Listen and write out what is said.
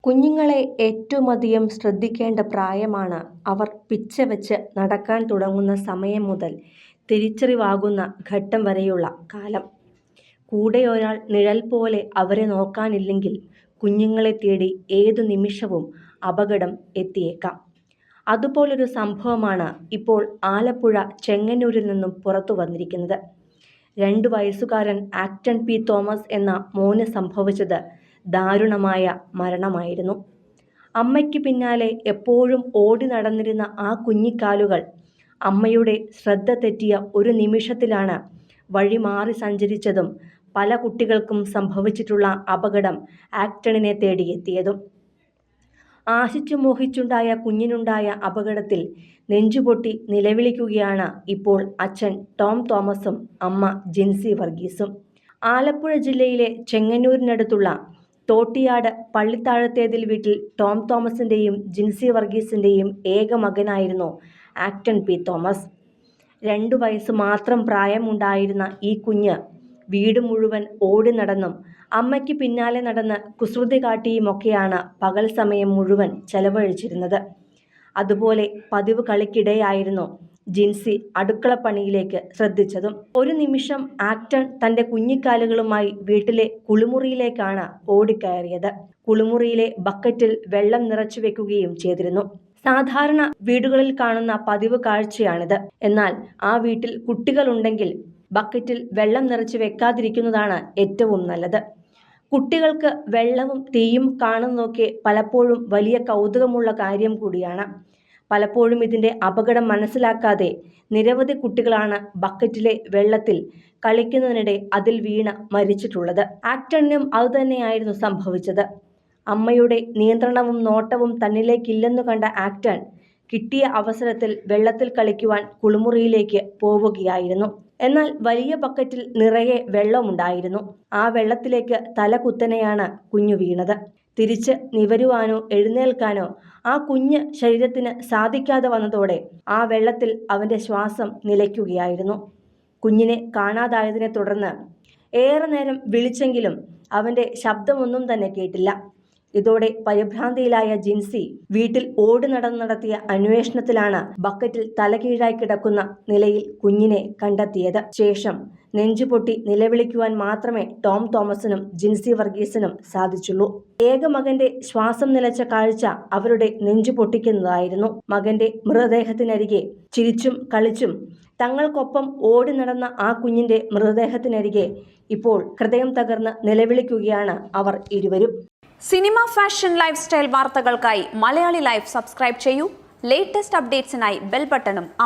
കുഞ്ഞുങ്ങളെ ഏറ്റവുമധികം ശ്രദ്ധിക്കേണ്ട പ്രായമാണ് അവർ പിച്ചവെച്ച് നടക്കാൻ തുടങ്ങുന്ന സമയം മുതൽ തിരിച്ചറിവാകുന്ന ഘട്ടം വരെയുള്ള കാലം. കൂടെയൊരാൾ നിഴൽ പോലെ അവരെ നോക്കാനില്ലെങ്കിൽ കുഞ്ഞുങ്ങളെ തേടി ഏതു നിമിഷവും അപകടം എത്തിയേക്കാം. അതുപോലൊരു സംഭവമാണ് ഇപ്പോൾ ആലപ്പുഴ ചെങ്ങന്നൂരിൽ നിന്നും പുറത്തു വന്നിരിക്കുന്നത്. 2 വയസ്സുകാരൻ ആക്ടൺ പി. തോമസ് എന്ന മോന് സംഭവിച്ചത് ദാരുണമായ മരണമായിരുന്നു. അമ്മയ്ക്ക് പിന്നാലെ എപ്പോഴും ഓടി നടന്നിരുന്ന ആ കുഞ്ഞിക്കാലുകൾ അമ്മയുടെ ശ്രദ്ധ തെറ്റിയ ഒരു നിമിഷത്തിലാണ് വഴിമാറി സഞ്ചരിച്ചതും പല കുട്ടികൾക്കും സംഭവിച്ചിട്ടുള്ള അപകടം ആക്ടണിനെ തേടിയെത്തിയതും. ആശിച്ചു മോഹിച്ചുണ്ടായ കുഞ്ഞിനുണ്ടായ അപകടത്തിൽ നെഞ്ചുപൊട്ടി നിലവിളിക്കുകയാണ് ഇപ്പോൾ അച്ഛൻ ടോം തോമസും അമ്മ ജിൻസി വർഗീസും. ആലപ്പുഴ ജില്ലയിലെ ചെങ്ങന്നൂരിനടുത്തുള്ള തോട്ടിയാട് പള്ളിത്താഴത്തേതിൽ വീട്ടിൽ ടോം തോമസിൻ്റെയും ജിൻസി വർഗീസിൻ്റെയും ഏക മകനായിരുന്നു ആക്ടൺ പി. തോമസ്. 2 വയസ്സ് മാത്രം പ്രായമുണ്ടായിരുന്ന ഈ കുഞ്ഞ് വീട് മുഴുവൻ ഓടി നടന്നും അമ്മയ്ക്ക് പിന്നാലെ നടന്ന് കുസൃതി കാട്ടിയുമൊക്കെയാണ് പകൽ സമയം മുഴുവൻ ചെലവഴിച്ചിരുന്നത്. അതുപോലെ പതിവ് കളിക്കിടെയായിരുന്നു ജിൻസി അടുക്കളപ്പണിയിലേക്ക് ശ്രദ്ധിച്ചതും. ഒരു നിമിഷം ആക്ടൺ തൻ്റെ കുഞ്ഞിക്കാലുകളുമായി വീട്ടിലെ കുളിമുറിയിലേക്കാണ് ഓടിക്കയറിയത്. കുളിമുറിയിലെ ബക്കറ്റിൽ വെള്ളം നിറച്ചു വെക്കുകയും ചെയ്തിരുന്നു. സാധാരണ വീടുകളിൽ കാണുന്ന പതിവ് കാഴ്ചയാണിത്. എന്നാൽ ആ വീട്ടിൽ കുട്ടികളുണ്ടെങ്കിൽ ബക്കറ്റിൽ വെള്ളം നിറച്ച് വെക്കാതിരിക്കുന്നതാണ് ഏറ്റവും നല്ലത്. കുട്ടികൾക്ക് വെള്ളവും തീയും കാണുന്നതൊക്കെ പലപ്പോഴും വലിയ കൗതുകമുള്ള കാര്യം കൂടിയാണ്. പലപ്പോഴും ഇതിൻ്റെ അപകടം മനസ്സിലാക്കാതെ നിരവധി കുട്ടികളാണ് ബക്കറ്റിലെ വെള്ളത്തിൽ കളിക്കുന്നതിനിടെ അതിൽ വീണ് മരിച്ചിട്ടുള്ളത്. ആക്ടണിനും അതുതന്നെയായിരുന്നു സംഭവിച്ചത്. അമ്മയുടെ നിയന്ത്രണവും നോട്ടവും തന്നിലേക്കില്ലെന്നു കണ്ട ആക്ടൺ കിട്ടിയ അവസരത്തിൽ വെള്ളത്തിൽ കളിക്കുവാൻ കുളിമുറിയിലേക്ക് പോവുകയായിരുന്നു. എന്നാൽ വലിയ ബക്കറ്റിൽ നിറയെ വെള്ളമുണ്ടായിരുന്നു. ആ വെള്ളത്തിലേക്ക് തല കുത്തനെയാണ് കുഞ്ഞു വീണത്. തിരിച്ച് നിവരുവാനോ എഴുന്നേൽക്കാനോ ആ കുഞ്ഞ് ശരീരത്തിന് സാധിക്കാതെ വന്നതോടെ ആ വെള്ളത്തിൽ അവൻ്റെ ശ്വാസം നിലയ്ക്കുകയായിരുന്നു. കുഞ്ഞിനെ കാണാതായതിനെ തുടർന്ന് ഏറെ നേരം വിളിച്ചെങ്കിലും അവൻ്റെ ശബ്ദമൊന്നും തന്നെ കേട്ടില്ല. ഇതോടെ പരിഭ്രാന്തിയിലായ ജിൻസി വീട്ടിൽ ഓടി നടത്തിയ അന്വേഷണത്തിലാണ് ബക്കറ്റിൽ തലകീഴായി കിടക്കുന്ന നിലയിൽ കുഞ്ഞിനെ കണ്ടെത്തിയത്. ശേഷം നെഞ്ചുപൊട്ടി നിലവിളിക്കുവാൻ മാത്രമേ ടോം തോമസിനും ജിൻസി വർഗീസിനും സാധിച്ചുള്ളൂ. ഏക മകന്റെ ശ്വാസം നിലച്ച കാഴ്ച അവരുടെ നെഞ്ചു പൊട്ടിക്കുന്നതായിരുന്നു. മകന്റെ മൃതദേഹത്തിനരികെ ചിരിച്ചും കളിച്ചും തങ്ങൾക്കൊപ്പം ഓടി നടന്ന ആ കുഞ്ഞിന്റെ മൃതദേഹത്തിനരികെ ഇപ്പോൾ ഹൃദയം തകർന്ന് നിലവിളിക്കുകയാണ് അവർ ഇരുവരും. സിനിമ, ഫാഷൻ, ലൈഫ് സ്റ്റൈൽ വാർത്തകൾക്കായി മലയാളി ലൈഫ് സബ്സ്ക്രൈബ് ചെയ്യൂ. ലേറ്റസ്റ്റ് അപ്ഡേറ്റ്സിനായി ബെൽ ബട്ടണും അമർത്തുക.